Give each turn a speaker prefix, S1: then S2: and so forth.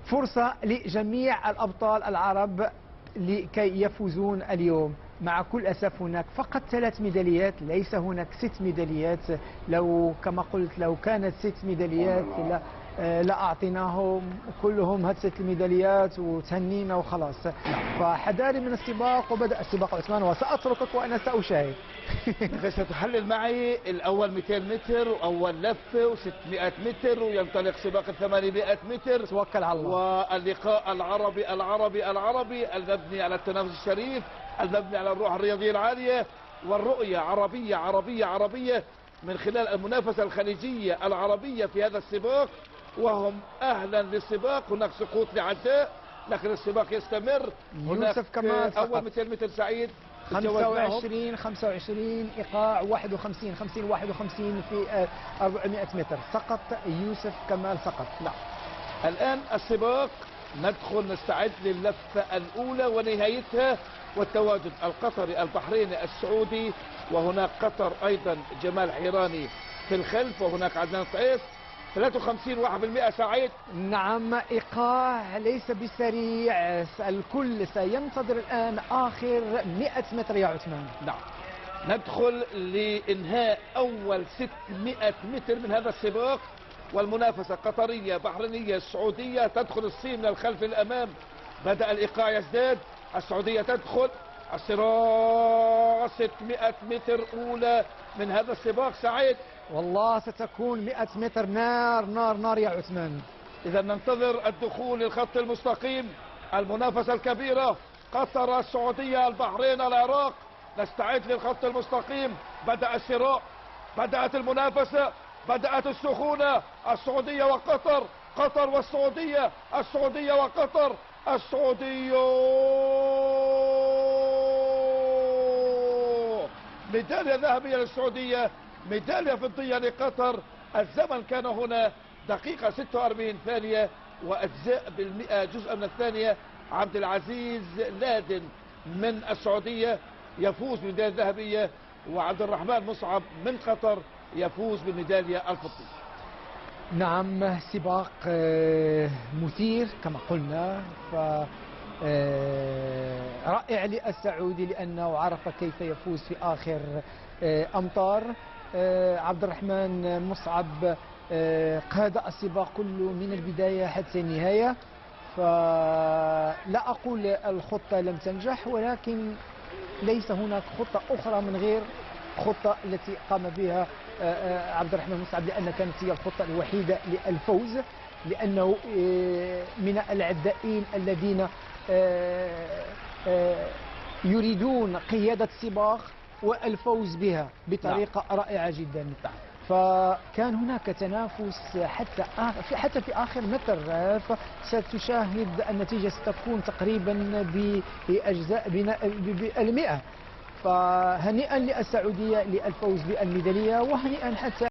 S1: فرصة لجميع الأبطال العرب لكي يفوزون اليوم. مع كل أسف هناك فقط 3 ميداليات، ليس هناك 6 ميداليات. لو كما قلت لو كانت 6 ميداليات لا أعطيناهم كلهم هاد 6 ميداليات وتهنينا وخلاص. فحذاري من السباق، وبدأ السباق عثمان وسأتركك وأنا سأشاهد.
S2: ستحلل معي الأول 200 متر وأول لفة و600 متر وينطلق سباق 800 متر.
S1: توكل على الله.
S2: واللقاء العربي المبني على التنافس الشريف، المبني على الروح الرياضية العالية والرؤية عربية من خلال المنافسة الخليجية العربية في هذا السباق. وهم أهلا للسباق. هناك سقوط لعداء لكن السباق يستمر.
S1: يوسف كمال
S2: أول 200 متر سعيد
S1: 25 إيقاع 51 في 400 متر. سقط يوسف كمال، سقط.
S2: لا، الآن السباق ندخل نستعد لللفة الأولى ونهايتها، والتواجد القطري البحريني السعودي، وهناك قطر أيضا جمال حيراني في الخلف، وهناك عدنان طعيس 53% سعيد.
S1: نعم، إيقاع ليس بسريع. الكل سينتظر الآن آخر 100 متر يا عثمان.
S2: نعم، ندخل لإنهاء أول 600 متر من هذا السباق، والمنافسة قطرية بحرينية سعودية. تدخل الصين من الخلف للأمام، بدأ الإيقاع يزداد. السعودية تدخل الصراع 600 متر أولى من هذا السباق سعيد.
S1: والله ستكون 100 متر نار نار نار يا عثمان.
S2: إذا ننتظر الدخول للخط المستقيم. المنافسة الكبيرة قطر، السعودية، البحرين، العراق. نستعد للخط المستقيم. بدأ الصراع، بدأت المنافسة، بدأت السخونة. السعودية وقطر، قطر والسعودية، السعودية وقطر، السعودية. ميدالية ذهبية للسعودية، ميدالية فضية لقطر. الزمن كان هنا دقيقة 46 ثانية وأجزاء بالمئة جزء من الثانية. عبد العزيز لادن من السعودية يفوز بالميدالية الذهبية، وعبد الرحمن مصعب من قطر يفوز بالميدالية الفضية.
S1: نعم، سباق مثير كما قلنا. رائع للسعودي لأنه عرف كيف يفوز في آخر أمتار. عبد الرحمن مصعب قاد السباق كله من البداية حتى النهاية. فلا أقول الخطة لم تنجح، ولكن ليس هناك خطة أخرى من غير خطة التي قام بها عبد الرحمن مصعب، لأن كانت هي الخطة الوحيدة للفوز، لأنه من العدائين الذين يريدون قيادة السباق والفوز بها بطريقة رائعة جدا. فكان هناك تنافس حتى في آخر متر. فستشاهد النتيجة ستكون تقريبا بأجزاء ب100. فهنيئا للسعودية للفوز بالميدالية، وهنيئا حتى